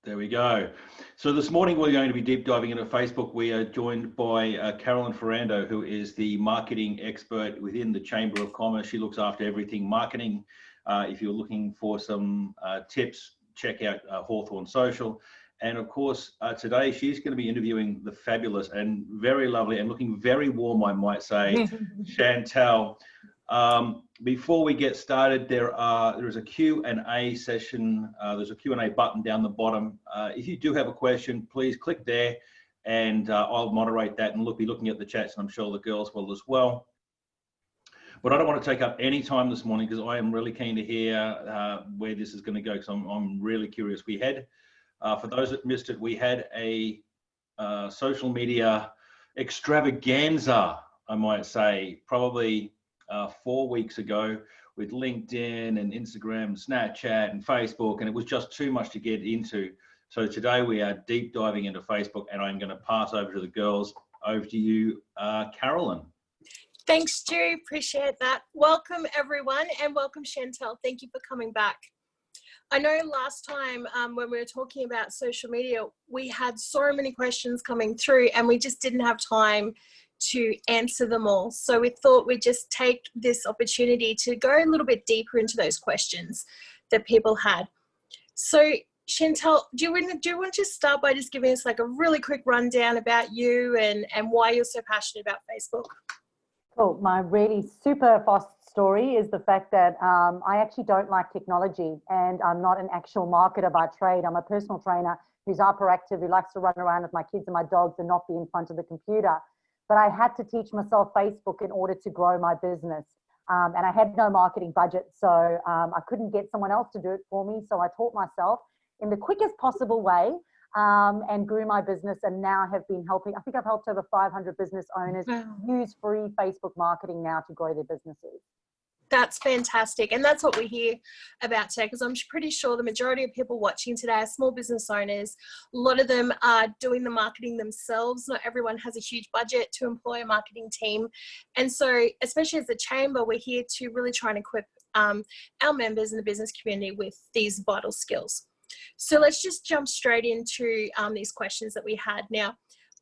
There we go. So this morning we're going to be deep diving into Facebook. We are joined by Carolyn Ferrando, who is the marketing expert within the Chamber of Commerce. She looks after everything marketing. If you're looking for some tips, check out Hawthorne Social. And of course, today she's going to be interviewing the fabulous and very lovely and looking very warm, I might say, Chantel. Before we get started, there is a Q&A session. There's a Q&A button down the bottom. If you do have a question, please click there and I'll moderate that and be looking at the chats, and I'm sure the girls will as well. But I don't want to take up any time this morning because I am really keen to hear where this is going to go, because I'm really curious. We had, for those that missed it, we had a social media extravaganza, I might say, probably 4 weeks ago, with LinkedIn and Instagram, Snapchat and Facebook, and it was just too much to get into. So today we are deep diving into Facebook, and I'm going to pass over to the girls. Over to you, Carolyn. Thanks, Stu. Appreciate that. Welcome, everyone, and welcome, Chantel. Thank you for coming back. I know last time when we were talking about social media, we had so many questions coming through and we just didn't have time to answer them all. So we thought we'd just take this opportunity to go a little bit deeper into those questions that people had. So Chantel, do you want to just start by just giving us like a really quick rundown about you and why you're so passionate about Facebook? Cool. My really super fast story is the fact that I actually don't like technology, and I'm not an actual marketer by trade. I'm a personal trainer who's hyperactive, who likes to run around with my kids and my dogs and not be in front of the computer. But I had to teach myself Facebook in order to grow my business. And I had no marketing budget, so I couldn't get someone else to do it for me. So I taught myself in the quickest possible way and grew my business, and now have been helping. I think I've helped over 500 business owners use free Facebook marketing now to grow their businesses. That's fantastic. And that's what we hear about today, because I'm pretty sure the majority of people watching today are small business owners. A lot of them are doing the marketing themselves. Not everyone has a huge budget to employ a marketing team. And so, especially as a chamber, we're here to really try and equip our members in the business community with these vital skills. So let's just jump straight into these questions that we had. Now,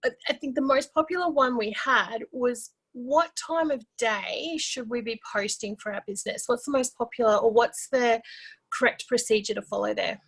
I think the most popular one we had was, what time of day should we be posting for our business? What's the most popular, or what's the correct procedure to follow there?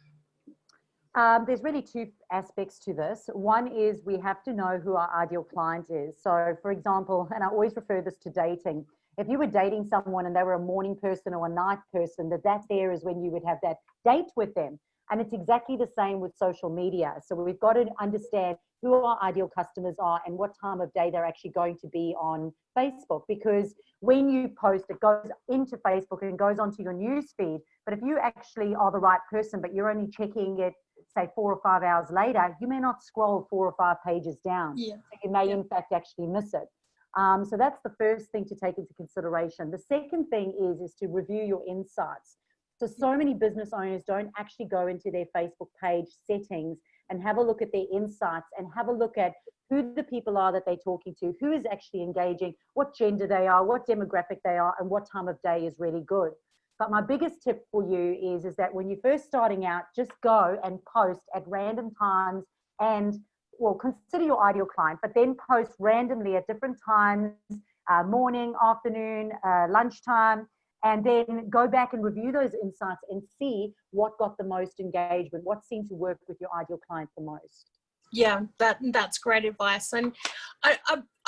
There's really two aspects to this. One is we have to know who our ideal client is. So for example, and I always refer this to dating, if you were dating someone and they were a morning person or a night person, that there is when you would have that date with them. And it's exactly the same with social media. So we've got to understand who our ideal customers are and what time of day they're actually going to be on Facebook. Because when you post, it goes into Facebook and goes onto your news feed. But if you actually are the right person, but you're only checking it, say 4 or 5 hours later, you may not scroll 4 or 5 pages down. Yeah. So you may in fact actually miss it. So that's the first thing to take into consideration. The second thing is to review your insights. So many business owners don't actually go into their Facebook page settings and have a look at their insights and have a look at who the people are that they're talking to, who is actually engaging, what gender they are, what demographic they are, and what time of day is really good. But my biggest tip for you is that when you're first starting out, just go and post at random times and, well, consider your ideal client, but then post randomly at different times, morning, afternoon, lunchtime, and then go back and review those insights and see what got the most engagement, what seemed to work with your ideal client the most. Yeah, that's great advice. And I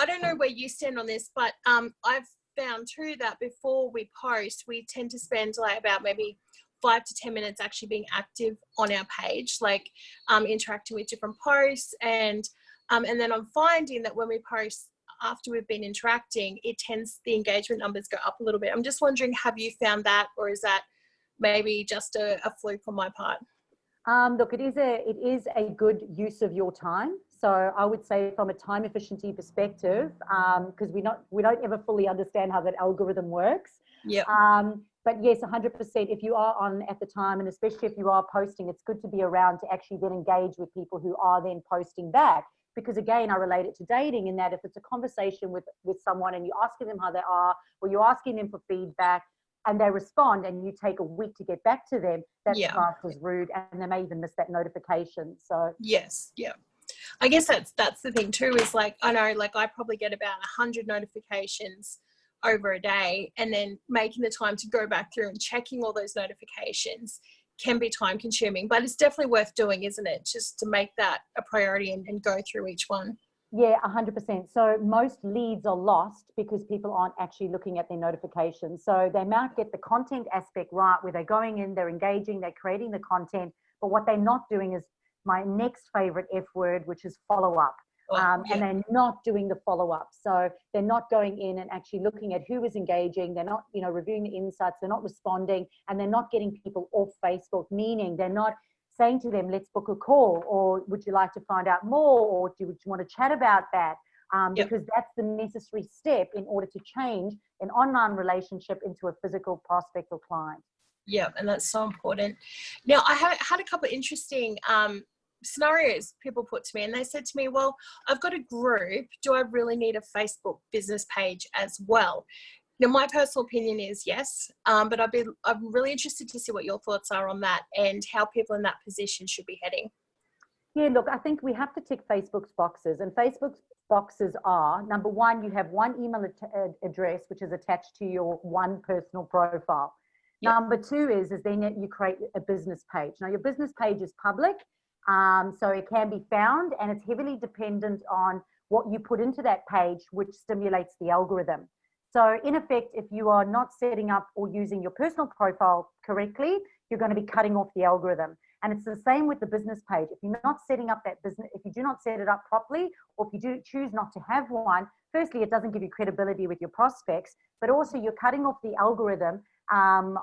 don't know where you stand on this, but I've found too that before we post, we tend to spend like about maybe 5 to 10 minutes actually being active on our page, like interacting with different posts. And then I'm finding that when we post after we've been interacting, the engagement numbers go up a little bit. I'm just wondering, have you found that, or is that maybe just a fluke on my part? Look, it is a good use of your time. So I would say from a time efficiency perspective, because we don't ever fully understand how that algorithm works. Yeah. But yes, 100%. If you are on at the time, and especially if you are posting, it's good to be around to actually then engage with people who are then posting back. Because again, I relate it to dating in that if it's a conversation with someone and you're asking them how they are, or you're asking them for feedback, and they respond and you take a week to get back to them, that's Yeah. classed as rude, and they may even miss that notification. So yes, yeah. I guess that's the thing too, is like, I know, like I probably get about 100 notifications over a day, and then making the time to go back through and checking all those notifications can be time consuming, but it's definitely worth doing, isn't it? Just to make that a priority and go through each one. yeah, 100%. So most leads are lost because people aren't actually looking at their notifications. So they might get the content aspect right, where they're going in, they're engaging, they're creating the content, but what they're not doing is my next favorite F word, which is follow up. And they're not doing the follow-up. So they're not going in and actually looking at who is engaging. They're not, reviewing the insights. They're not responding, and they're not getting people off Facebook, meaning they're not saying to them, let's book a call, or would you like to find out more, or would you want to chat about that? Because that's the necessary step in order to change an online relationship into a physical prospect or client. Yeah, and that's so important. Now, I had a couple of interesting scenarios people put to me, and they said to me, well, I've got a group. Do I really need a Facebook business page as well? Now, my personal opinion is yes, but I'm really interested to see what your thoughts are on that and how people in that position should be heading. Yeah, look, I think we have to tick Facebook's boxes, and Facebook's boxes are, number one, you have one email address, which is attached to your one personal profile. Yep. Number two is then you create a business page. Now, your business page is public, so it can be found, and it's heavily dependent on what you put into that page, which stimulates the algorithm. So in effect, if you are not setting up or using your personal profile correctly, you're going to be cutting off the algorithm. And it's the same with the business page. If you're not setting up that business, if you do not set it up properly, or if you do choose not to have one, firstly, it doesn't give you credibility with your prospects, but also you're cutting off the algorithm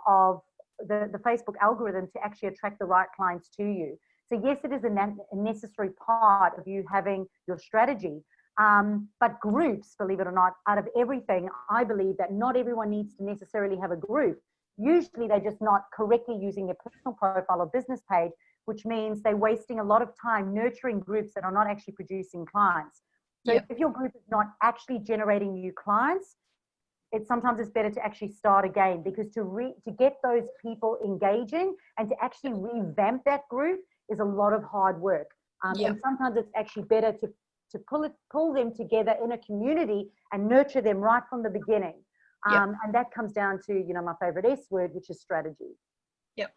of the Facebook algorithm to actually attract the right clients to you. So yes, it is a necessary part of you having your strategy. But groups, believe it or not, out of everything, I believe that not everyone needs to necessarily have a group. Usually they're just not correctly using their personal profile or business page, which means they're wasting a lot of time nurturing groups that are not actually producing clients. So if your group is not actually generating new clients, sometimes it's better to actually start again, because to get those people engaging and to actually revamp that group is a lot of hard work. And sometimes it's actually better to pull them together in a community and nurture them right from the beginning. And that comes down to, my favorite S word, which is strategy. Yep.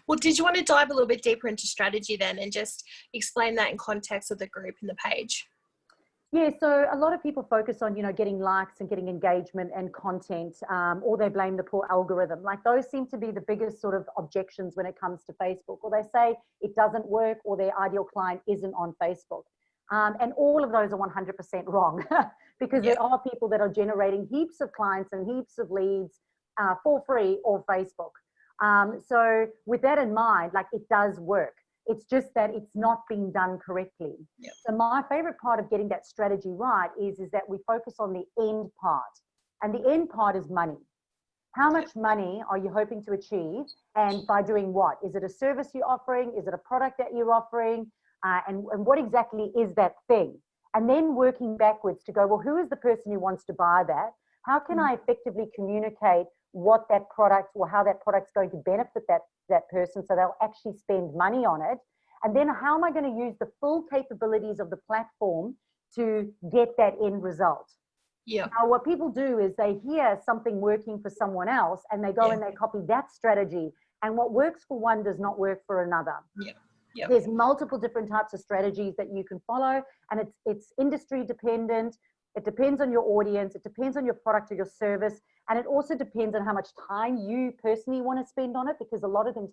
Well, did you want to dive a little bit deeper into strategy then and just explain that in context of the group and the page? Yeah, so a lot of people focus on, getting likes and getting engagement and content, or they blame the poor algorithm. Like those seem to be the biggest sort of objections when it comes to Facebook, or they say it doesn't work, or their ideal client isn't on Facebook. And all of those are 100% wrong because there are people that are generating heaps of clients and heaps of leads for free on Facebook. So with that in mind, like it does work. It's just that it's not being done correctly. Yep. So my favorite part of getting that strategy right is that we focus on the end part. And the end part is money. How much money are you hoping to achieve, and by doing what? Is it a service you're offering? Is it a product that you're offering? And what exactly is that thing? And then working backwards to go, well, who is the person who wants to buy that? How can I effectively communicate what that product, or how that product's going to benefit that person so they'll actually spend money on it? And then how am I going to use the full capabilities of the platform to get that end result? Yeah. Now, what people do is they hear something working for someone else and they go and they copy that strategy. And what works for one does not work for another. Yeah. Yep. There's multiple different types of strategies that you can follow, and it's industry dependent. It depends on your audience. It depends on your product or your service. And it also depends on how much time you personally want to spend on it, because a lot of them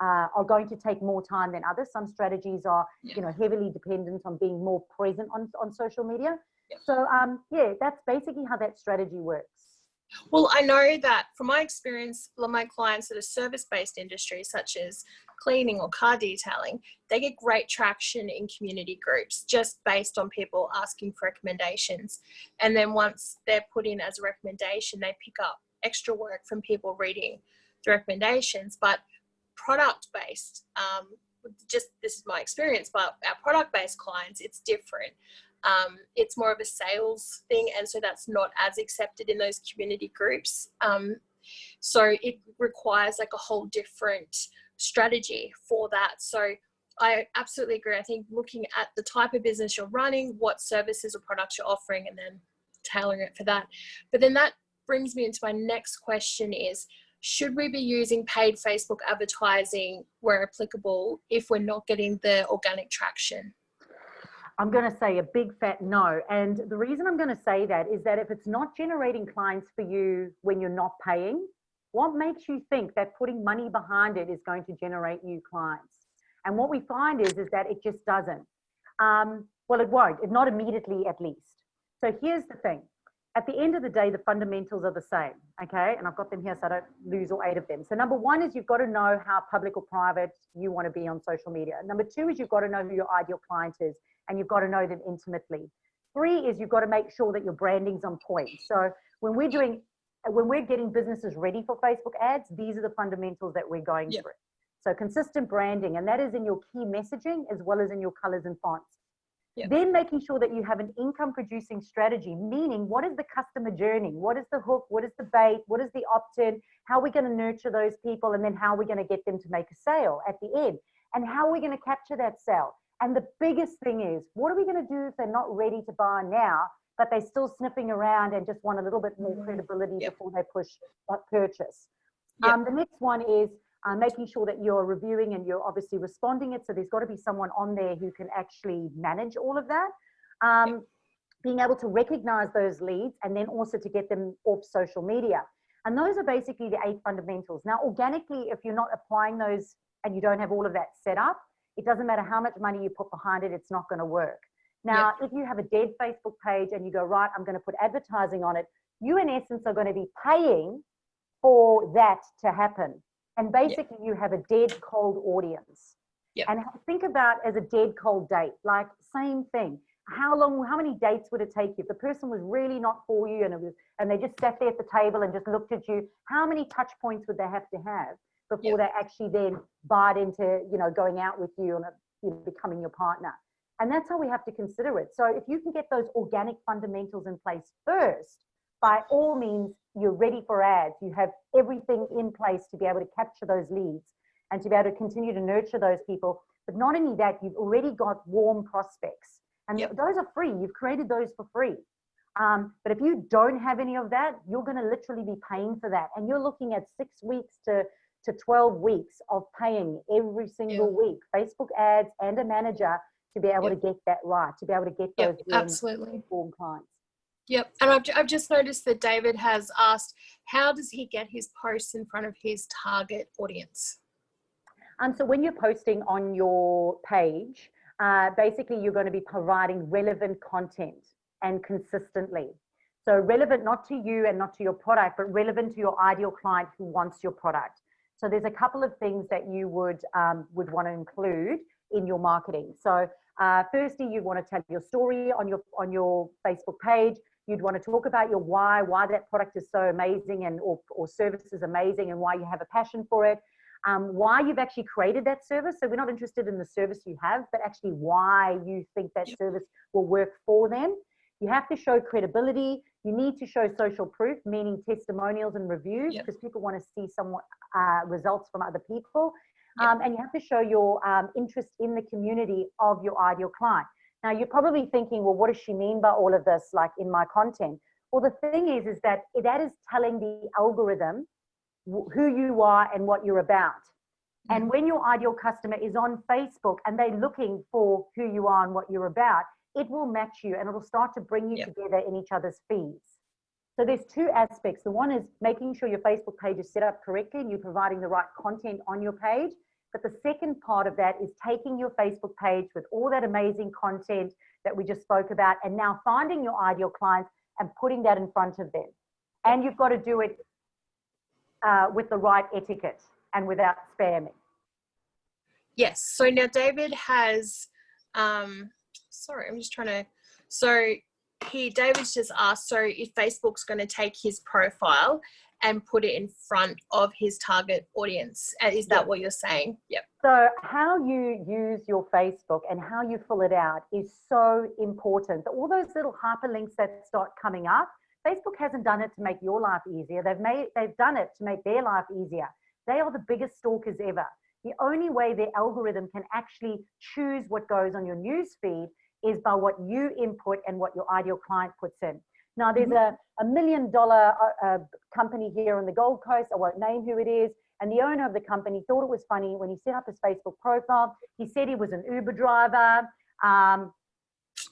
are going to take more time than others. Some strategies are, heavily dependent on being more present on social media. Yep. So, that's basically how that strategy works. Well, I know that from my experience, a lot of my clients that are service-based industries, such as cleaning or car detailing, they get great traction in community groups just based on people asking for recommendations. And then once they're put in as a recommendation, they pick up extra work from people reading the recommendations. But product-based, this is my experience, but our product-based clients, it's different. It's more of a sales thing, and so that's not as accepted in those community groups. So it requires like a whole different strategy for that. So I absolutely agree. I think looking at the type of business you're running, what services or products you're offering, and then tailoring it for that. But then that brings me into my next question is, should we be using paid Facebook advertising where applicable if we're not getting the organic traction? I'm going to say a big fat no. And the reason I'm going to say that is that if it's not generating clients for you when you're not paying, what makes you think that putting money behind it is going to generate new clients? And what we find is that it just doesn't. Well, it won't, not immediately at least. So here's the thing. At the end of the day, the fundamentals are the same, okay? And I've got them here so I don't lose all 8 of them. So number 1 is you've got to know how public or private you want to be on social media. Number 2 is you've got to know who your ideal client is, and you've got to know them intimately. 3 is you've got to make sure that your branding's on point. So when we're getting businesses ready for Facebook ads, these are the fundamentals that we're going through. So consistent branding, and that is in your key messaging as well as in your colors and fonts. Then making sure that you have an income producing strategy, meaning what is the customer journey? What is the hook? What is the bait? What is the opt-in? How are we going to nurture those people? And then how are we going to get them to make a sale at the end? And how are we going to capture that sale? And the biggest thing is, what are we going to do if they're not ready to buy now, but they're still sniffing around and just want a little bit more credibility before they push purchase? The next one is making sure that you're reviewing and you're obviously responding it. So there's got to be someone on there who can actually manage all of that. Being able to recognize those leads and then also to get them off social media. And those are basically the 8 fundamentals. Now, organically, if you're not applying those and you don't have all of that set up, it doesn't matter how much money you put behind it, it's not going to work. Now, if you have a dead Facebook page and you go, right, I'm going to put advertising on it, you in essence are going to be paying for that to happen. And basically you have a dead cold audience. And think about as a dead cold date, like same thing. How many dates would it take you? If the person was really not for you and they just sat there at the table and just looked at you, how many touch points would they have to have before they actually then bite into, going out with you and becoming your partner? And that's how we have to consider it. So if you can get those organic fundamentals in place first, by all means, you're ready for ads. You have everything in place to be able to capture those leads and to be able to continue to nurture those people. But not only that, you've already got warm prospects. And those are free. You've created those for free. But if you don't have any of that, you're going to literally be paying for that. And you're looking at 6 weeks to 12 weeks of paying every single week, Facebook ads and a manager to be able to get that right, to be able to get those warm clients. And I've just noticed that David has asked, how does he get his posts in front of his target audience? So when you're posting on your page, basically you're going to be providing relevant content and consistently. So relevant not to you and not to your product, but relevant to your ideal client who wants your product. So there's a couple of things that you would want to include in your marketing. So firstly, you want to tell your story on your Facebook page. You'd want to talk about your why that product is so amazing and or service is amazing and why you have a passion for it. Why you've actually created that service. So we're not interested in the service you have, but actually why you think that service will work for them. You have to show credibility. You need to show social proof, meaning testimonials and reviews, because people want to see some results from other people. And you have to show your interest in the community of your ideal client. Now, you're probably thinking, well, what does she mean by all of this, like in my content? Well, the thing is that is telling the algorithm who you are and what you're about. And when your ideal customer is on Facebook and they're looking for who you are and what you're about, it will match you and it'll start to bring you together in each other's feeds. So there's 2 aspects. The one is making sure your Facebook page is set up correctly and you're providing the right content on your page. But the second part of that is taking your Facebook page with all that amazing content that we just spoke about and now finding your ideal clients and putting that in front of them. And you've got to do it with the right etiquette and without spamming. Yes. So now David has, David's just asked, so if Facebook's going to take his profile and put it in front of his target audience, is that what you're saying? Yep. So how you use your Facebook and how you fill it out is so important. All those little hyperlinks that start coming up, Facebook hasn't done it to make your life easier. They've done it to make their life easier. They are the biggest stalkers ever. The only way their algorithm can actually choose what goes on your news feed is by what you input and what your ideal client puts in. Now, there's a $1 million company here on the Gold Coast. I won't name who it is. And the owner of the company thought it was funny when he set up his Facebook profile. He said he was an Uber driver.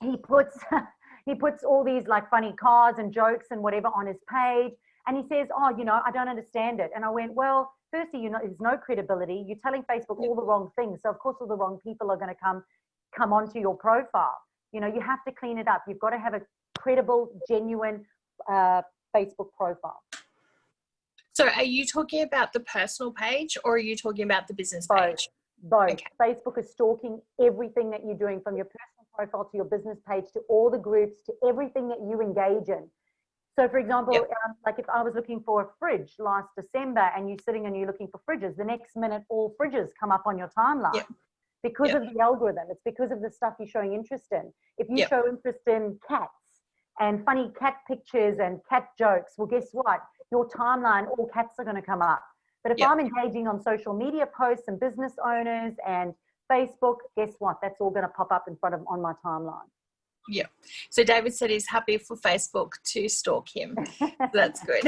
He puts all these like funny cars and jokes and whatever on his page. And he says, oh, I don't understand it. And I went, well, firstly, there's no credibility. You're telling Facebook all the wrong things. So of course, all the wrong people are going to come onto your profile. You have to clean it up. You've got to have a credible, genuine Facebook profile. So are you talking about the personal page or are you talking about the business page? Both. Okay. Facebook is stalking everything that you're doing, from your personal profile to your business page to all the groups to everything that you engage in. So for example, like if I was looking for a fridge last December and you're sitting and you're looking for fridges, the next minute all fridges come up on your timeline because of the algorithm. It's because of the stuff you're showing interest in. If you show interest in cats and funny cat pictures and cat jokes, well, guess what? Your timeline, all cats are going to come up. But if I'm engaging on social media posts and business owners and Facebook, guess what? That's all going to pop up on my timeline. Yeah. So David said he's happy for Facebook to stalk him. That's good.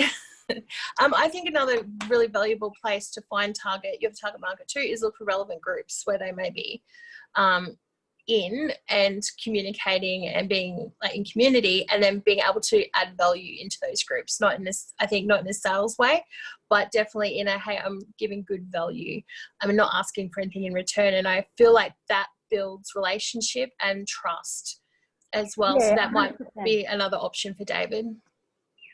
I think another really valuable place to find your target market too is look for relevant groups where they may be in and communicating and being like in community, and then being able to add value into those groups. Not in a sales way, but definitely in a, hey, I'm giving good value. I'm not asking for anything in return. And I feel like that builds relationship and trust as well. So that 100%. Might be another option for David.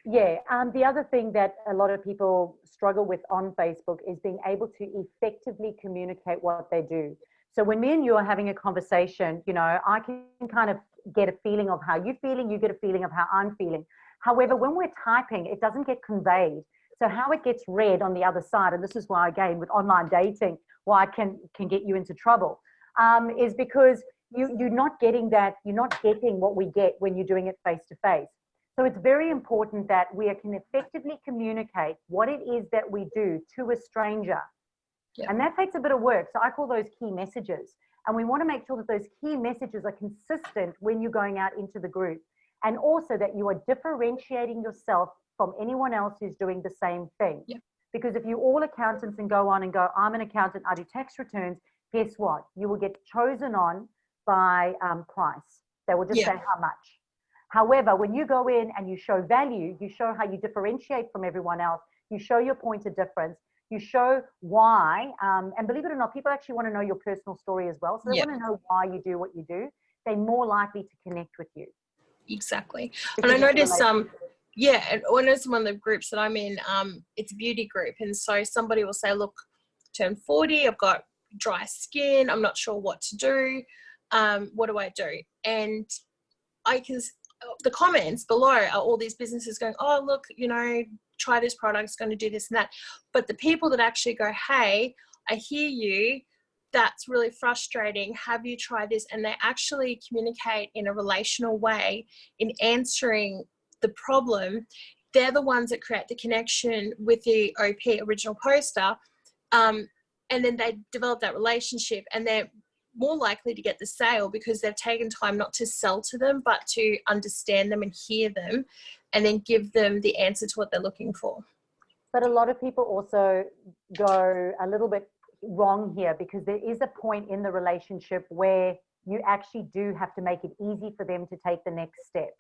Yeah. The other thing that a lot of people struggle with on Facebook is being able to effectively communicate what they do. So when me and you are having a conversation, I can kind of get a feeling of how you're feeling, you get a feeling of how I'm feeling. However, when we're typing, it doesn't get conveyed. So how it gets read on the other side, and this is why, again, with online dating, why it can get you into trouble, is because you're not getting that, you're not getting what we get when you're doing it face to face. So it's very important that we can effectively communicate what it is that we do to a stranger. Yeah. And that takes a bit of work. So I call those key messages. And we want to make sure that those key messages are consistent when you're going out into the group. And also that you are differentiating yourself from anyone else who's doing the same thing. Yeah. Because if you're all accountants and go on and go, I'm an accountant, I do tax returns, guess what? You will get chosen on by price. They will just say how much. However, when you go in and you show value, you show how you differentiate from everyone else, you show your point of difference, you show why, and believe it or not, people actually want to know your personal story as well. So they want to know why you do what you do. They're more likely to connect with you. Exactly. And I noticed, and I know some of the groups that I'm in, it's a beauty group. And so somebody will say, look, turned 40, I've got dry skin, I'm not sure what to do. What do I do? And the comments below are all these businesses going, oh, look, try this product, it's going to do this and that. But the people that actually go, hey, I hear you, that's really frustrating, have you tried this? And they actually communicate in a relational way in answering the problem. They're the ones that create the connection with the OP, original poster, and then they develop that relationship, and they're more likely to get the sale because they've taken time not to sell to them, but to understand them and hear them, and then give them the answer to what they're looking for. But a lot of people also go a little bit wrong here, because there is a point in the relationship where you actually do have to make it easy for them to take the next step.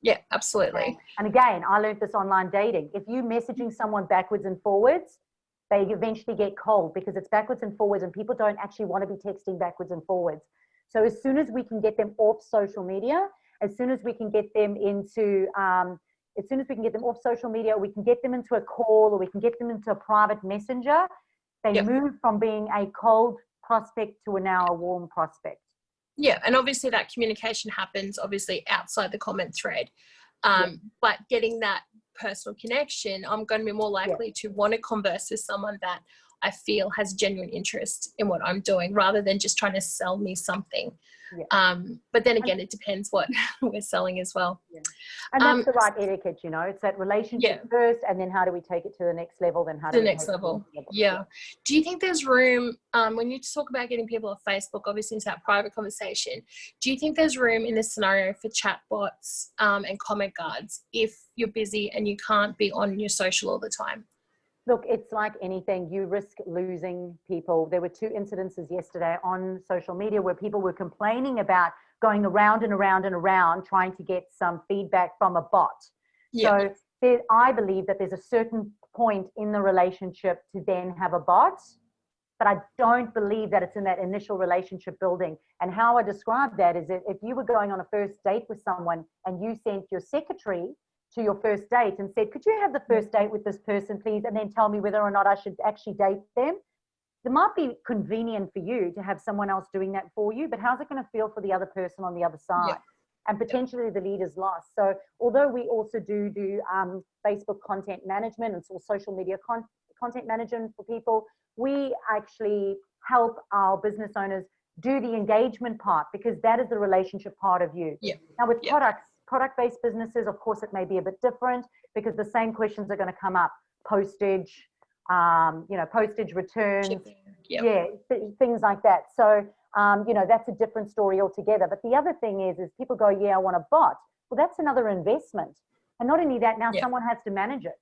Yeah, absolutely. Okay? And again, I learned this online dating. If you're messaging someone backwards and forwards, they eventually get cold, because it's backwards and forwards, and people don't actually want to be texting backwards and forwards. So as soon as we can get them off social media, as soon as we can get them off social media, we can get them into a call, or we can get them into a private messenger, they move from being a cold prospect to now a warm prospect. Yeah, and obviously that communication happens obviously outside the comment thread. But getting that personal connection, I'm going to be more likely to want to converse with someone that I feel has genuine interest in what I'm doing, rather than just trying to sell me something. Yeah. But then again, it depends what we're selling as well. Yeah. And that's the right etiquette, you know, it's that relationship first, and then how do we take it to the next level, then how do we take it to the next level. Yeah. Do you think there's room, when you talk about getting people off Facebook, obviously into that private conversation, do you think there's room in this scenario for chatbots and comment guards if you're busy and you can't be on your social all the time? Look, it's like anything. You risk losing people. There were 2 incidences yesterday on social media where people were complaining about going around and around and around trying to get some feedback from a bot. So I believe that there's a certain point in the relationship to then have a bot, but I don't believe that it's in that initial relationship building. And how I describe that is that if you were going on a first date with someone and you sent your secretary to your first date and said, could you have the first date with this person, please, and then tell me whether or not I should actually date them? It might be convenient for you to have someone else doing that for you, but how's it going to feel for the other person on the other side? And potentially the lead is lost. So although we also do Facebook content management and social media content management for people, we actually help our business owners do the engagement part, because that is the relationship part of you. Now with product-based businesses, of course, it may be a bit different, because the same questions are going to come up: postage, postage returns, things like that. So, that's a different story altogether. But the other thing is people go, I want a bot. Well, that's another investment. And not only that, now someone has to manage it.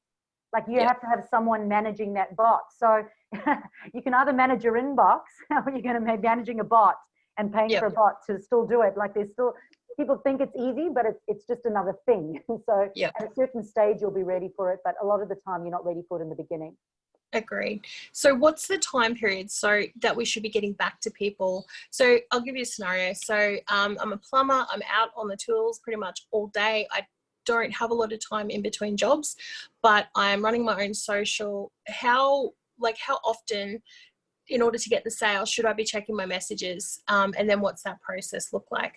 Like you have to have someone managing that bot. So you can either manage your inbox or you're going to be managing a bot and paying for a bot to still do it. Like people think it's easy, but it's just another thing. So at a certain stage, you'll be ready for it. But a lot of the time, you're not ready for it in the beginning. Agreed. So what's the time period so that we should be getting back to people? So I'll give you a scenario. So I'm a plumber. I'm out on the tools pretty much all day. I don't have a lot of time in between jobs, but I'm running my own social. How often, in order to get the sale, should I be checking my messages? And then what's that process look like?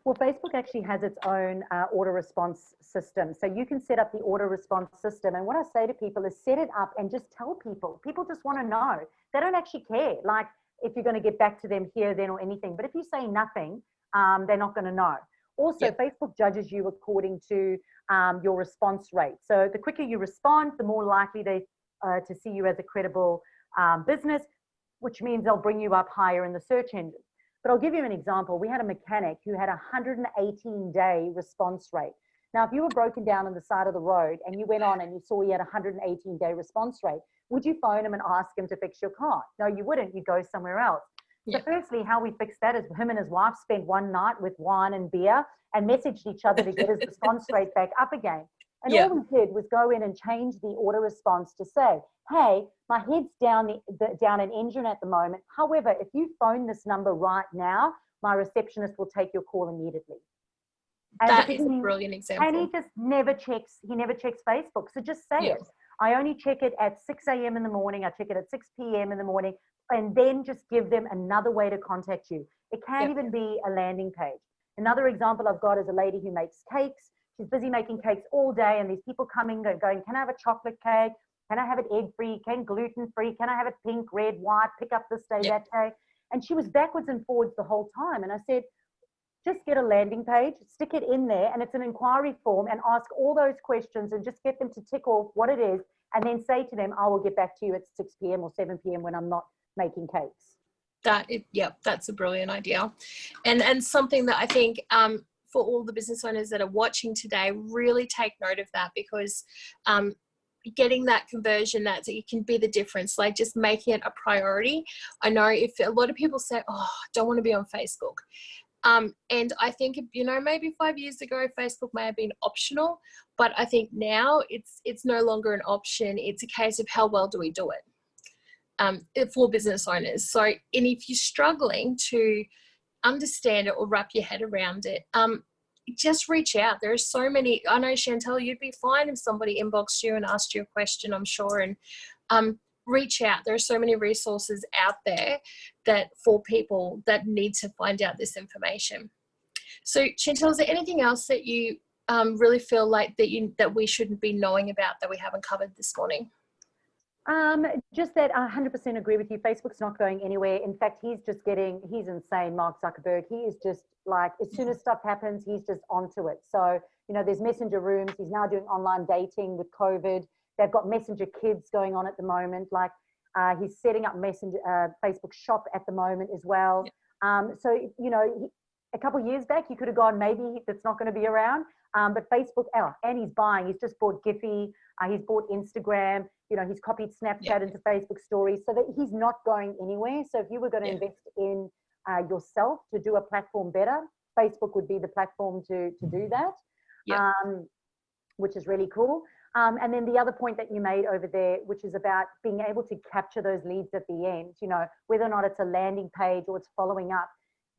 Well, Facebook actually has its own auto response system. So you can set up the auto response system. And what I say to people is set it up and just tell people. People just want to know. They don't actually care, like if you're going to get back to them here, then, or anything. But if you say nothing, they're not going to know. Also, Facebook judges you according to your response rate. So the quicker you respond, the more likely they to see you as a credible business, which means they'll bring you up higher in the search engine. But I'll give you an example. We had a mechanic who had a 118-day response rate. Now, if you were broken down on the side of the road and you went on and you saw he had a 118-day response rate, would you phone him and ask him to fix your car? No, you wouldn't. You'd go somewhere else. So firstly, how we fixed that is him and his wife spent one night with wine and beer and messaged each other to get his response rate back up again. And all we did was go in and change the auto response to say, hey, my head's down an engine at the moment. However, if you phone this number right now, my receptionist will take your call immediately. And that is a brilliant example. And he just never checks Facebook. So just say it. I only check it at 6 a.m. in the morning. I check it at 6 p.m. in the morning. And then just give them another way to contact you. It can't even be a landing page. Another example I've got is a lady who makes cakes. She's busy making cakes all day, and there's people coming going, can I have a chocolate cake? Can I have it egg-free? Can gluten-free? Can I have it pink, red, white? Pick up this day, that day. And she was backwards and forwards the whole time. And I said, just get a landing page, stick it in there, and it's an inquiry form, and ask all those questions and just get them to tick off what it is, and then say to them, I will get back to you at 6 p.m. or 7 p.m. when I'm not making cakes. That's a brilliant idea. And something that I think for all the business owners that are watching today, really take note of that, because getting that conversion, that it can be the difference, like just making it a priority. I know if a lot of people say, oh, I don't want to be on Facebook. And I think, maybe 5 years ago, Facebook may have been optional, but I think now it's no longer an option. It's a case of how well do we do it for business owners. So, and if you're struggling to understand it or wrap your head around it, just reach out. There are so many. I know, Chantel, you'd be fine if somebody inboxed you and asked you a question, I'm sure. And reach out. There are so many resources out there that for people that need to find out this information. So, Chantel, is there anything else that you really feel like that we shouldn't be knowing about that we haven't covered this morning? Just that I 100% agree with you. Facebook's not going anywhere. In fact, he's insane, Mark Zuckerberg. He is just like, as soon as stuff happens, he's just onto it. So, you know, there's messenger rooms. He's now doing online dating with COVID. They've got messenger kids going on at the moment. Like, he's setting up Facebook shop at the moment as well. So, you know, a couple of years back, you could have gone, maybe that's not going to be around. But Facebook, and he's buying. He's just bought Giphy. He's bought Instagram. You know, he's copied Snapchat into Facebook stories, so that he's not going anywhere. So if you were going to invest in yourself to do a platform better, Facebook would be the platform to do that, which is really cool. And then the other point that you made over there, which is about being able to capture those leads at the end, you know, whether or not it's a landing page or it's following up,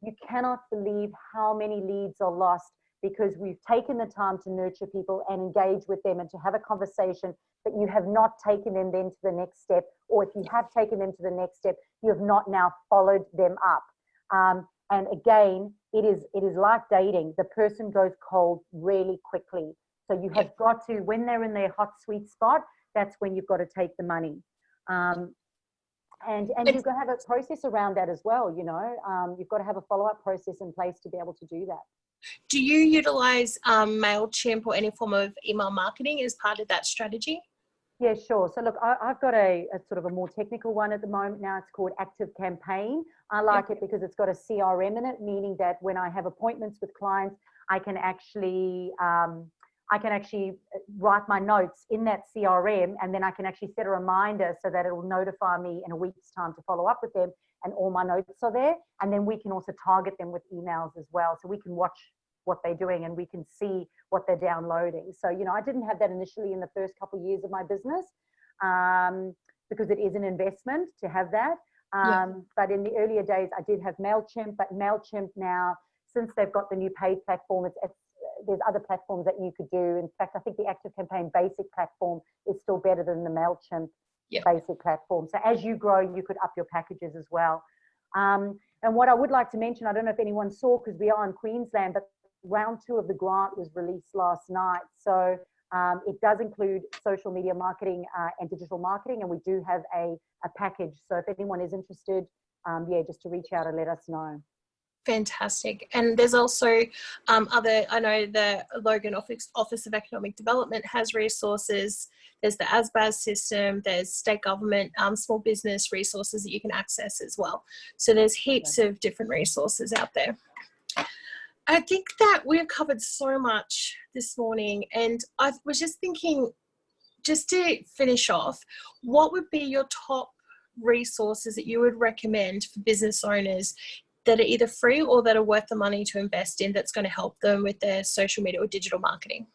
you cannot believe how many leads are lost because we've taken the time to nurture people and engage with them and to have a conversation, but you have not taken them then to the next step, or if you have taken them to the next step, you have not now followed them up. And again, it is like dating. The person goes cold really quickly. So you have got to, when they're in their hot, sweet spot, that's when you've got to take the money. And you've got to have a process around that as well, you know. You've got to have a follow-up process in place to be able to do that. Do you utilize MailChimp or any form of email marketing as part of that strategy? Yeah, sure. So look, I've got a sort of a more technical one at the moment now. It's called Active Campaign. I like it because it's got a CRM in it, meaning that when I have appointments with clients, I can actually write my notes in that CRM, and then I can actually set a reminder so that it will notify me in a week's time to follow up with them, and all my notes are there. And then we can also target them with emails as well. So we can watch what they're doing and we can see what they're downloading. So, you know, I didn't have that initially in the first couple of years of my business because it is an investment to have that. But in the earlier days, I did have MailChimp, but MailChimp now, since they've got the new paid platform, there's other platforms that you could do. In fact, I think the Active Campaign basic platform is still better than the MailChimp basic platform. So as you grow, you could up your packages as well. And what I would like to mention, I don't know if anyone saw, because we are in Queensland, but round 2 of the grant was released last night. So it does include social media marketing and digital marketing, and we do have a package. So if anyone is interested, just to reach out and let us know. Fantastic. And there's also I know the Logan Office of Economic Development has resources. There's the ASBAS system, there's state government, small business resources that you can access as well. So there's heaps of different resources out there. I think that we've covered so much this morning, and I was just thinking, just to finish off, what would be your top resources that you would recommend for business owners that are either free or that are worth the money to invest in, that's going to help them with their social media or digital marketing?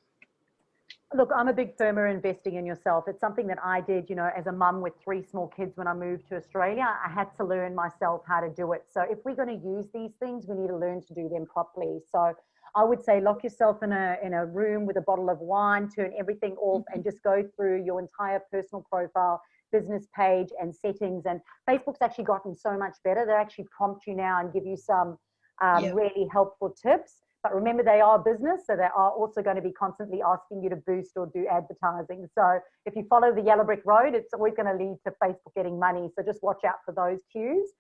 Look, I'm a big firmer investing in yourself. It's something that I did, you know, as a mum with 3 small kids when I moved to Australia. I had to learn myself how to do it. So if we're going to use these things, we need to learn to do them properly. So I would say lock yourself in a room with a bottle of wine, turn everything off, and just go through your entire personal profile, business page and settings. And Facebook's actually gotten so much better. They actually prompt you now and give you some really helpful tips. But remember, they are business, so they are also going to be constantly asking you to boost or do advertising. So if you follow the yellow brick road, it's always going to lead to Facebook getting money. So just watch out for those cues.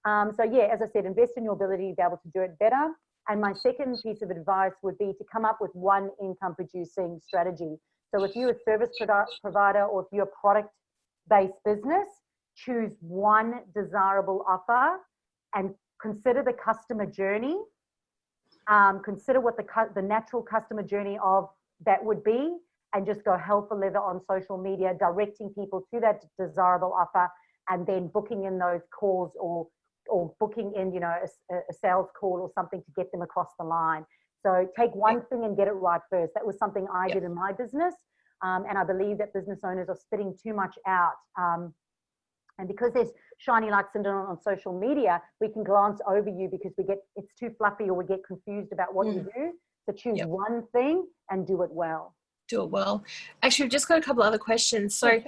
So yeah, as I said, invest in your ability to be able to do it better. And my second piece of advice would be to come up with one income producing strategy. So if you're a service provider or if you're a product-based business, choose one desirable offer and consider the customer journey. Consider what the natural customer journey of that would be, and just go hell for leather on social media, directing people to that desirable offer, and then booking in those calls or booking in, you know, a sales call or something to get them across the line. So take one thing and get it right first. That was something I did in my business, and I believe that business owners are spitting too much out. And because there's shiny light syndrome on social media, we can glance over you because it's too fluffy, or we get confused about what you do. So choose one thing and do it well. Do it well. Actually, we've just got a couple other questions. So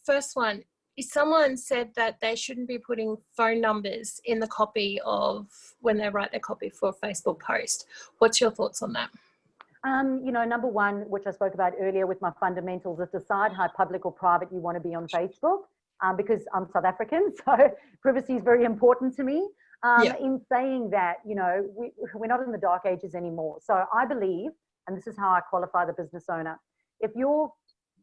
first one, if someone said that they shouldn't be putting phone numbers in the copy of when they write their copy for a Facebook post, what's your thoughts on that? You know, number one, which I spoke about earlier with my fundamentals, is decide how public or private you want to be on Facebook, because I'm South African, so privacy is very important to me. In saying that, you know, we're not in the dark ages anymore. So I believe, and this is how I qualify the business owner, if your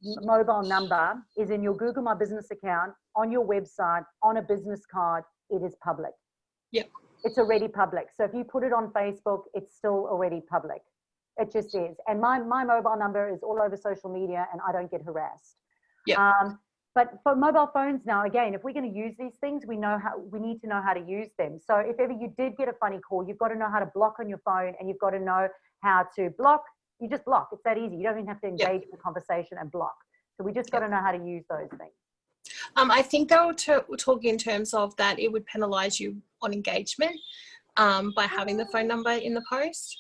mobile number is in your Google My Business account, on your website, on a business card, it is public. Yeah. It's already public. So if you put it on Facebook, it's still already public. It just is. And my mobile number is all over social media and I don't get harassed. Yeah. But for mobile phones now, again, if we're going to use these things, we need to know how to use them. So if ever you did get a funny call, you've got to know how to block on your phone, and you've got to know how to block. You just block. It's that easy. You don't even have to engage in the conversation and block. So we just got to know how to use those things. I think they were talking in terms of that it would penalise you on engagement by having the phone number in the post.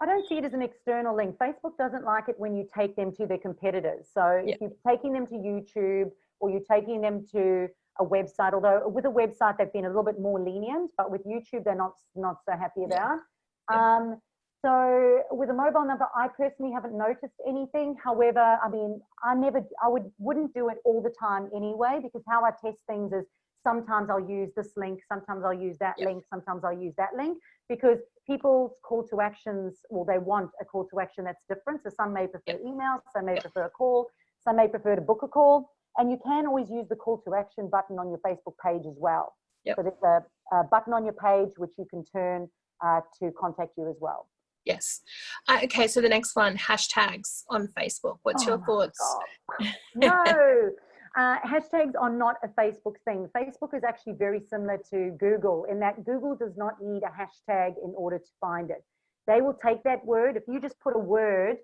I don't see it as an external link. Facebook doesn't like it when you take them to their competitors. So if you're taking them to YouTube or you're taking them to a website, although with a website they've been a little bit more lenient, but with YouTube they're not so happy about. So with a mobile number, I personally haven't noticed anything. However, I mean, I wouldn't do it all the time anyway, because how I test things is sometimes I'll use this link, sometimes I'll use that link, sometimes I'll use that link, because people's call to actions, well, they want a call to action that's different. So some may prefer email, some may prefer a call, some may prefer to book a call. And you can always use the call to action button on your Facebook page as well. So there's a button on your page which you can turn to contact you as well. Yes. Okay, so the next one, hashtags on Facebook. What's your thoughts? No, hashtags are not a Facebook thing. Facebook is actually very similar to Google in that Google does not need a hashtag in order to find it. They will take that word. If you just put a word,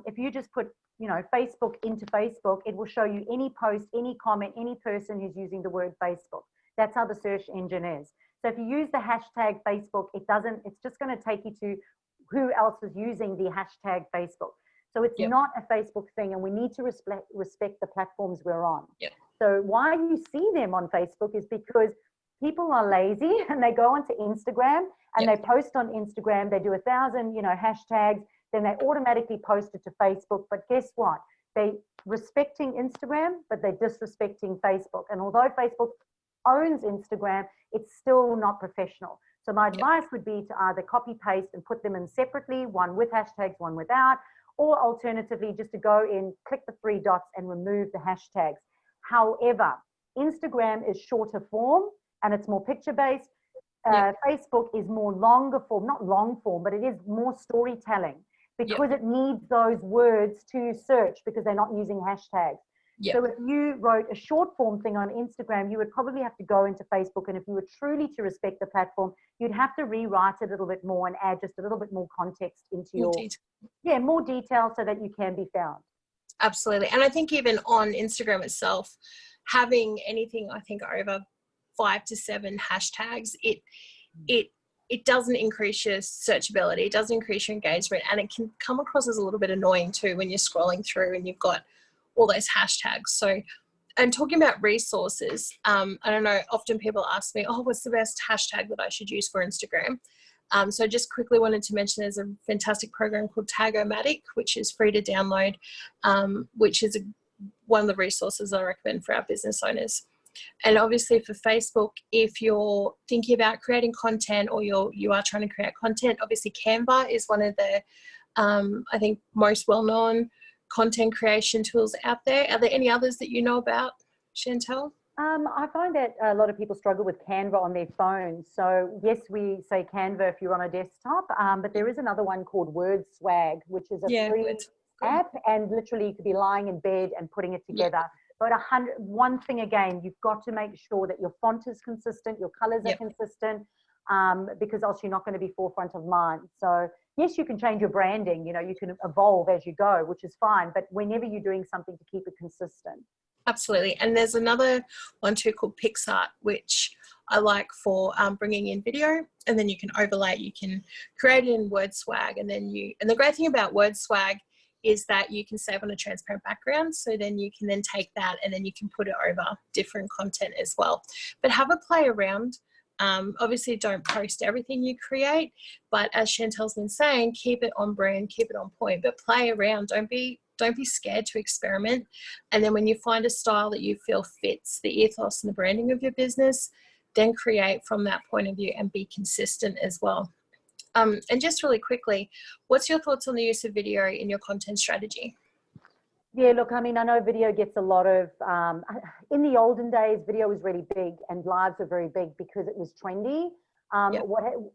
if you just put, you know, Facebook into Facebook, it will show you any post, any comment, any person who's using the word Facebook. That's how the search engine is. So if you use the hashtag Facebook, it's just going to take you to who else is using the hashtag Facebook. So it's not a Facebook thing, and we need to respect the platforms we're on. So why you see them on Facebook is because people are lazy and they go onto Instagram and they post on Instagram. They do 1,000, you know, hashtags, then they automatically post it to Facebook. But guess what? They respecting Instagram, but they're disrespecting Facebook. And although Facebook owns Instagram, it's still not professional. So my advice would be to either copy paste and put them in separately, one with hashtags, one without, or alternatively just to go in, click the 3 dots and remove the hashtags. However, Instagram is shorter form and it's more picture based. Facebook is more longer form, not long form, but it is more storytelling because it needs those words to search because they're not using hashtags. So if you wrote a short form thing on Instagram, you would probably have to go into Facebook. And if you were truly to respect the platform, you'd have to rewrite it a little bit more and add just a little bit more context into more detail so that you can be found. Absolutely. And I think even on Instagram itself, having anything, I think over 5 to 7 hashtags, it doesn't increase your searchability. It doesn't increase your engagement. And it can come across as a little bit annoying too when you're scrolling through and you've got all those hashtags. So, and talking about resources, I don't know, often people ask me, oh, what's the best hashtag that I should use for Instagram? So just quickly wanted to mention there's a fantastic program called Tag-O-Matic, which is free to download, which is one of the resources I recommend for our business owners. And obviously for Facebook, if you're thinking about creating content or you are trying to create content, obviously Canva is one of the, I think, most well-known content creation tools out there. Are there any others that you know about, Chantel? I find that a lot of people struggle with Canva on their phones. So yes, we say Canva if you're on a desktop, but there is another one called WordSwag, which is a free app, and literally you could be lying in bed and putting it together. But one thing again, you've got to make sure that your font is consistent, your colors are consistent, because else you're not going to be forefront of mind. So yes, you can change your branding, you know, you can evolve as you go, which is fine. But whenever you're doing something, to keep it consistent. Absolutely. And there's another one too called PixArt, which I like for bringing in video, and then you can overlay, you can create it in WordSwag, and the great thing about WordSwag is that you can save on a transparent background. So then you can then take that and then you can put it over different content as well. But have a play around Obviously, don't post everything you create, but as Chantel's been saying, keep it on brand, keep it on point, but play around. Don't be scared to experiment. And then when you find a style that you feel fits the ethos and the branding of your business, then create from that point of view and be consistent as well. And just really quickly, what's your thoughts on the use of video in your content strategy? Yeah, look, I mean, I know video gets a lot of, in the olden days, video was really big and lives were very big because it was trendy. Yep.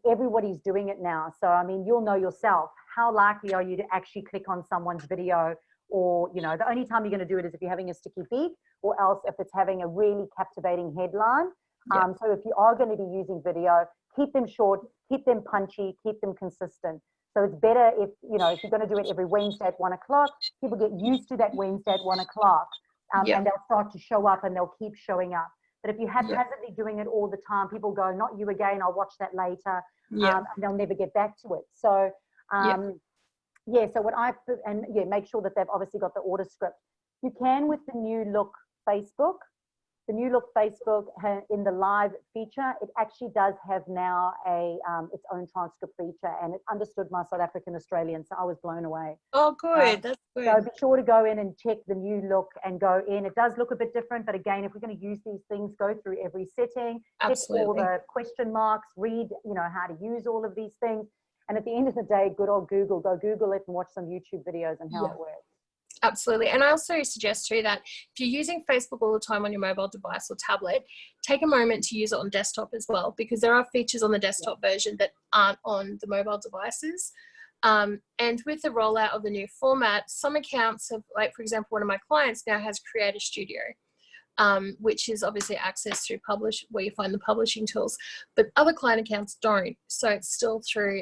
Everybody's doing it now. So, I mean, you'll know yourself, how likely are you to actually click on someone's video? Or, you know, the only time you're going to do it is if you're having a sticky beat, or else if it's having a really captivating headline. Yep. So if you are going to be using video, keep them short, keep them punchy, keep them consistent. So it's better if, you know, if you're going to do it every Wednesday at 1 o'clock, people get used to that Wednesday at 1 o'clock, Yep. and they'll start to show up and they'll keep showing up. But if you Yep. haphazardly doing it all the time, people go, not you again, I'll watch that later, Yep. and they'll never get back to it. So, Yep. yeah, so what I've put, and yeah, make sure that they've obviously got the order script. You can with the new look Facebook. The new look Facebook in the live feature, it actually does have now a its own transcript feature, and it understood my South African Australian, so I was blown away. Oh, good. That's good. So be sure to go in and check the new look and go in. It does look a bit different, but again, if we're going to use these things, go through every setting, hit all Absolutely. the question marks, read, you know, how to use all of these things. And at the end of the day, good old Google, go Google it and watch some YouTube videos and how Yeah. it works. Absolutely. And I also suggest too that if you're using Facebook all the time on your mobile device or tablet, take a moment to use it on desktop as well, because there are features on the desktop version that aren't on the mobile devices. And with the rollout of the new format, some accounts have, like, for example, one of my clients now has Creator Studio, which is obviously accessed through where you find the publishing tools, but other client accounts don't. So it's still through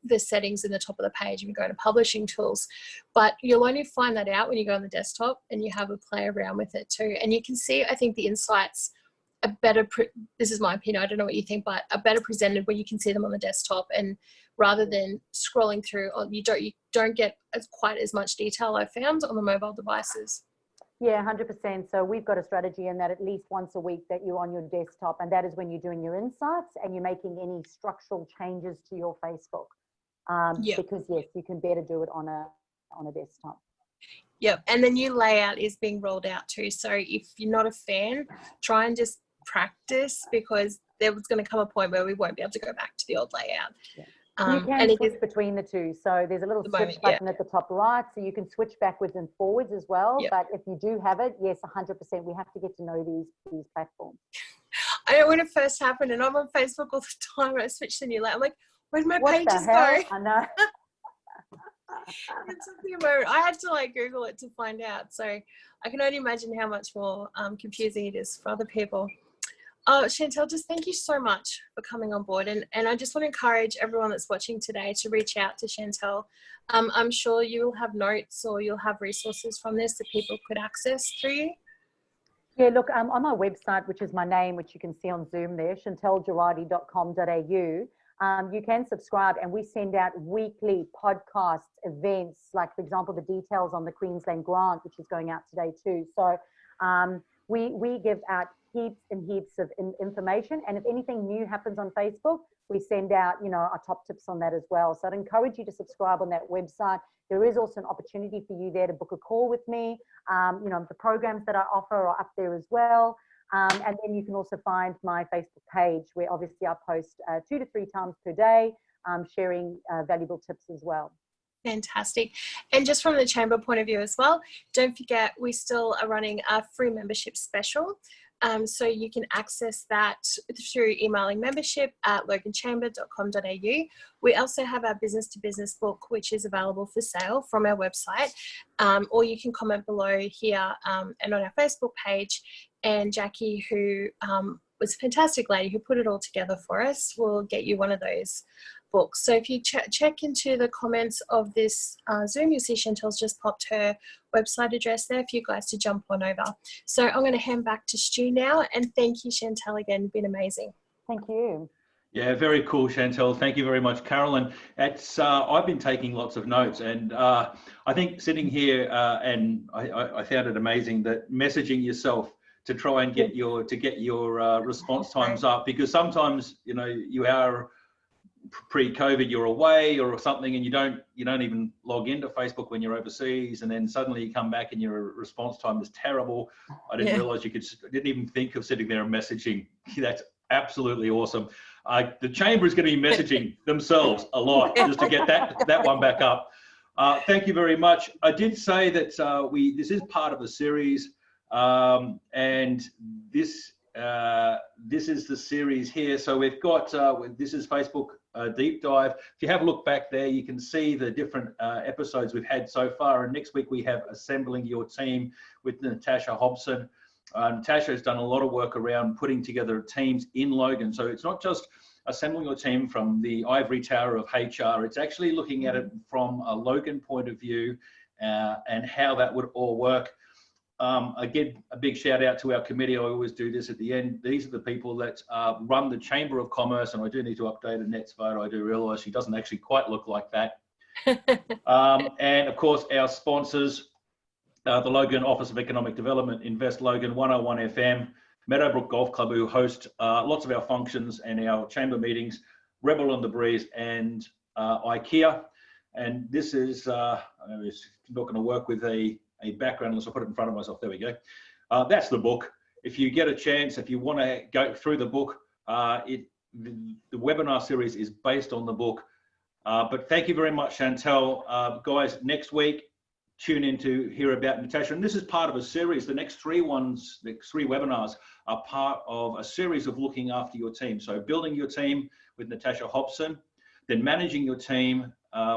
the settings in the top of the page and you go to publishing tools. But you'll only find that out when you go on the desktop and you have a play around with it too. And you can see, I think, the insights are better, this is my opinion, I don't know what you think, but are better presented when you can see them on the desktop, and rather than scrolling through, you don't get quite as much detail, I found, on the mobile devices. Yeah, 100%. So we've got a strategy in that at least once a week that you're on your desktop, and that is when you're doing your insights and you're making any structural changes to your Facebook. Yep. Because yes, you can better do it on a desktop. Yep. And the new layout is being rolled out too. So if you're not a fan, try and just practice, because there was going to come a point where we won't be able to go back to the old layout. Yeah. You can switch between the two. So there's a little switch button at the top right, so you can switch backwards and forwards as well. Yep. But if you do have it, yes, 100%, we have to get to know these platforms. I know when it first happened, and I'm on Facebook all the time, I switched to new layout. I'm like, where'd my What pages the hell? go? I know. It took me a moment. I had to like Google it to find out. So I can only imagine how much more confusing it is for other people. Oh, Chantel, just thank you so much for coming on board. And I just want to encourage everyone that's watching today to reach out to Chantel. I'm sure you will have notes or you'll have resources from this that people could access through you. Yeah, look, on my website, which is my name, which you can see on Zoom there, chantelgerardi.com.au, you can subscribe, and we send out weekly podcasts, events, like, for example, the details on the Queensland grant, which is going out today too. So we give out heaps and heaps of information, and if anything new happens on Facebook, we send out, you know, our top tips on that as well. So I'd encourage you to subscribe on that website. There is also an opportunity for you there to book a call with me. You know, the programs that I offer are up there as well. And then you can also find my Facebook page, where obviously I post 2 to 3 times per day, sharing valuable tips as well. Fantastic. And just from the chamber point of view as well, don't forget we still are running a free membership special. So you can access that through emailing membership at loganchamber.com.au. We also have our business to business book, which is available for sale from our website, or you can comment below here and on our Facebook page. And Jackie, who was a fantastic lady who put it all together for us, will get you one of those books. So if you check into the comments of this Zoom, you'll see Chantel's just popped her website address there for you guys to jump on over. So I'm going to hand back to Stu now, and thank you, Chantel, again. Been amazing. Thank you. Yeah, very cool, Chantel. Thank you very much, Carolyn. It's I've been taking lots of notes, and I think sitting here and I found it amazing that messaging yourself to try and get your response times up, because sometimes you are pre-COVID, you're away or something, and you don't even log into Facebook when you're overseas, and then suddenly you come back and your response time is terrible. I didn't realize didn't even think of sitting there and messaging. That's absolutely awesome. The chamber is going to be messaging themselves a lot just to get that one back up. Thank you very much. I did say that this is part of a series, and this is the series here. So we've got this is Facebook Deep Dive. If you have a look back there, you can see the different episodes we've had so far. And next week we have Assembling Your Team with Natasha Hobson. Natasha has done a lot of work around putting together teams in Logan. So it's not just assembling your team from the ivory tower of HR. It's actually looking at it from a Logan point of view and how that would all work. Again, a big shout out to our committee. I always do this at the end. These are the people that run the Chamber of Commerce, and I do need to update Annette's photo. I do realise she doesn't actually quite look like that. And of course, our sponsors, the Logan Office of Economic Development, Invest Logan, 101 FM, Meadowbrook Golf Club, who host lots of our functions and our chamber meetings, Rebel on the Breeze, and IKEA. And this is, I'm not going to work with a background unless I put it in front of myself. There we go. That's the book. If you get a chance, if you want to go through the book, the webinar series is based on the book. But thank you very much, Chantel. Guys, next week, tune in to hear about Natasha. And this is part of a series. The next three webinars are part of a series of looking after your team. So building your team with Natasha Hobson, then managing your team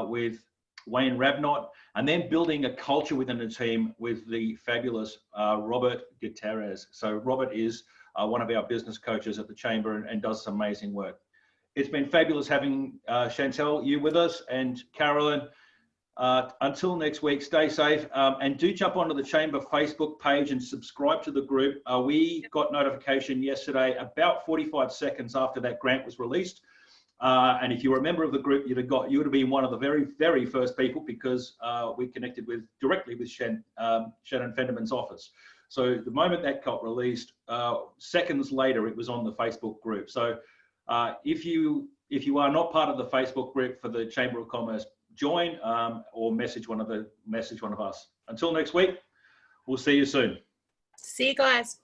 with Wayne Rabnott, and then building a culture within a team with the fabulous Robert Gutierrez. So Robert is one of our business coaches at the Chamber and does some amazing work. It's been fabulous having Chantel, you with us, and Carolyn. Until next week, stay safe, and do jump onto the Chamber Facebook page and subscribe to the group. We got notification yesterday about 45 seconds after that grant was released. And if you're a member of the group, you would have been one of the very, very first people, because we connected directly with Shannon Fenderman's office. So the moment that got released, seconds later, it was on the Facebook group. So if you are not part of the Facebook group for the Chamber of Commerce, join or message one of us. Until next week, we'll see you soon. See you guys.